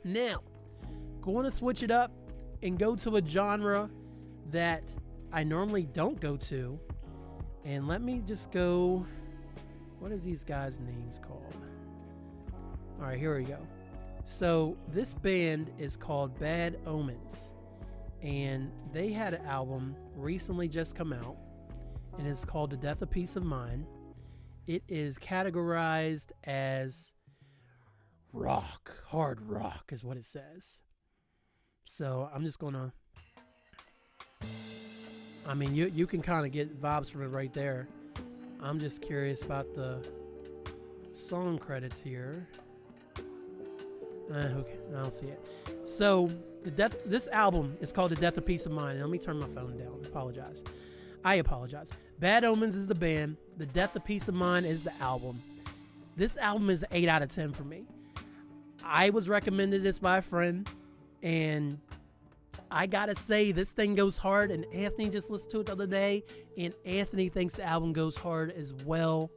Now, going to switch it up and go to a genre that I normally don't go to. And let me just go. What is these guys' names called? All right, here we go. So this band is called Bad Omens. And they had an album recently just come out. And it's called The Death of Peace of Mind. It is categorized as rock, hard rock is what it says. So I'm just gonna, I mean, you can kind of get vibes from it right there. I'm just curious about the song credits here. Okay, I don't see it. So this album is called The Death of Peace of Mind. Let me turn my phone down. I apologize. Bad Omens is the band. The Death of Peace of Mind is the album. This album is an 8 out of 10 for me. I was recommended this by a friend, and I gotta say, this thing goes hard, and Anthony just listened to it the other day, and Anthony thinks the album goes hard as well.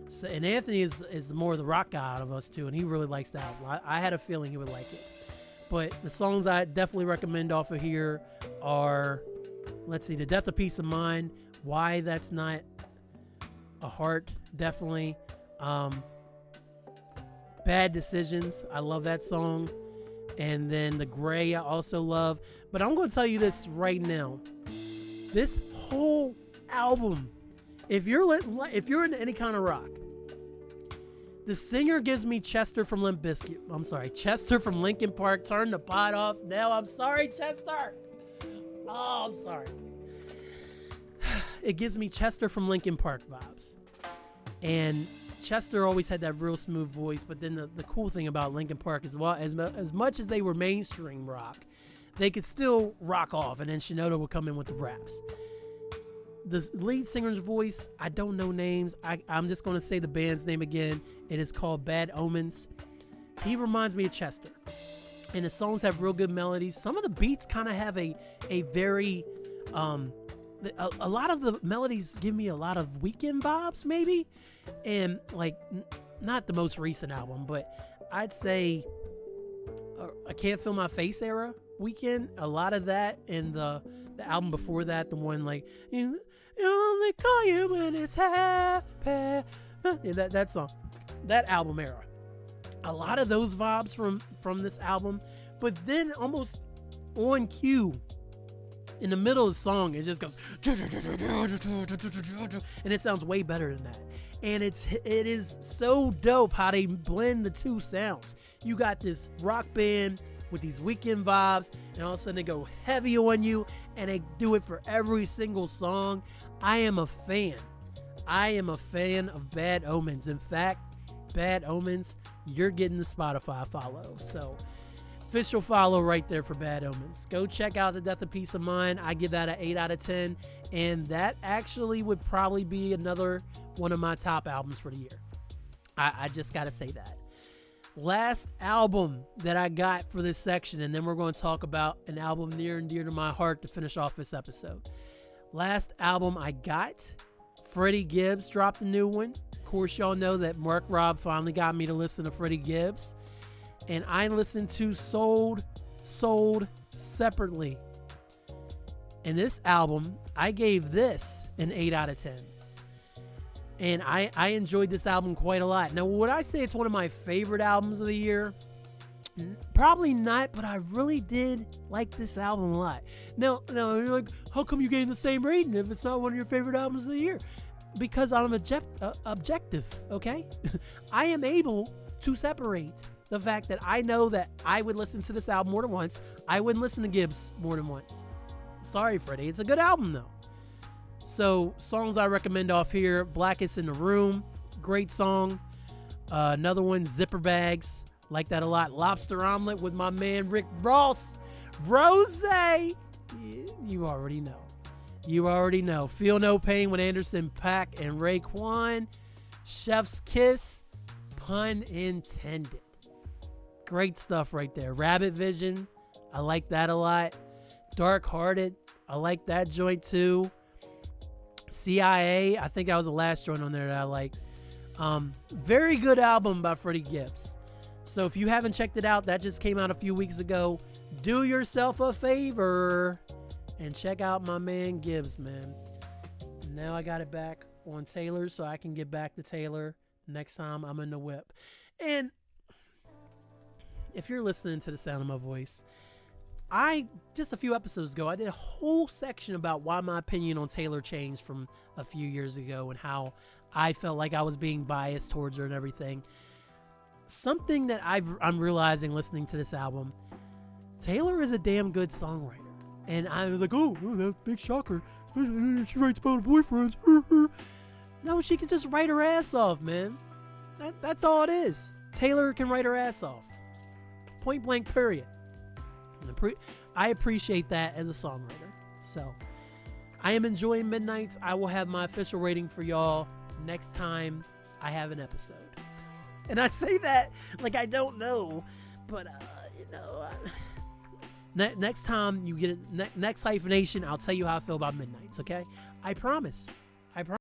So, and Anthony is more the rock guy out of us too, and he really likes the album. I had a feeling he would like it. But the songs I definitely recommend off of here are, let's see, The Death of Peace of Mind, Why That's Not a Heart, definitely. Bad Decisions, I love that song. And then The Gray, I also love. But I'm going to tell you this right now. This whole album, if you're into any kind of rock, the singer gives me Chester from Limp Bizkit. I'm sorry, Chester from Linkin Park. Turn the pot off now. I'm sorry, Chester. Oh, I'm sorry. It gives me Chester from Linkin Park vibes. And Chester always had that real smooth voice, but then the cool thing about Linkin Park as well, as much as they were mainstream rock, they could still rock off, and then Shinoda would come in with the raps. The lead singer's voice, I don't know names. I'm just going to say the band's name again. It is called Bad Omens. He reminds me of Chester, and the songs have real good melodies. Some of the beats kind of have a very a lot of the melodies give me a lot of Weekend vibes, maybe. And like, not the most recent album, but I'd say I Can't Feel My Face era Weekend. A lot of that, and the album before that, the one like you only call you when it's happy. Yeah, that song, that album era. A lot of those vibes from this album, but then almost on cue, in the middle of the song, it just goes, and it sounds way better than that. And it is so dope how they blend the two sounds. You got this rock band with these Weekend vibes, and all of a sudden they go heavy on you, and they do it for every single song. I am a fan. I am a fan of Bad Omens. In fact, Bad Omens, you're getting the Spotify follow. So, official follow right there for Bad Omens. Go check out The Death of Peace of Mind. I give that an 8 out of 10. And that actually would probably be another one of my top albums for the year. I just got to say that. Last album that I got for this section, and then we're going to talk about an album near and dear to my heart to finish off this episode. Last album I got, Freddie GIbbs dropped a new one. Of course, y'all know that Mark Robb finally got me to listen to Freddie GIbbs. And I listened to Sold separately. And this album, I gave this an 8 out of 10. And I enjoyed this album quite a lot. Now, would I say it's one of my favorite albums of the year? Probably not, but I really did like this album a lot. Now you're like, how come you gave the same rating if it's not one of your favorite albums of the year? Because I'm objective, okay? I am able to separate the fact that I know that I would listen to this album more than once. I wouldn't listen to GIbbs more than once. Sorry, Freddie. It's a good album, though. So, songs I recommend off here, Blackest in the Room. Great song. Another one, Zipper Bags. Like that a lot. Lobster Omelet with my man, Rick Ross. Rose. You already know. You already know. Feel No Pain with Anderson .Paak and Raekwon. Chef's Kiss. Pun intended. Great stuff right there. Rabbit Vision. I like that a lot. Dark Hearted. I like that joint too. CIA. I think that was the last joint on there that I liked. Very good album by Freddie GIbbs. So if you haven't checked it out, that just came out a few weeks ago. Do yourself a favor and check out my man GIbbs, man. Now I got it back on Taylor, so I can get back to Taylor next time I'm in the whip. And if you're listening to the sound of my voice, just a few episodes ago, I did a whole section about why my opinion on Taylor changed from a few years ago and how I felt like I was being biased towards her and everything. Something that I'm realizing listening to this album, Taylor is a damn good songwriter. And I was like, oh, that's a big shocker. Especially she writes about boyfriends. No, she can just write her ass off, man. That's all it is. Taylor can write her ass off. Point blank, period. I appreciate that as a songwriter. So, I am enjoying Midnights. I will have my official rating for y'all next time I have an episode. And I say that like I don't know, but next time you get it, next Hyphenation, I'll tell you how I feel about Midnights. Okay, I promise.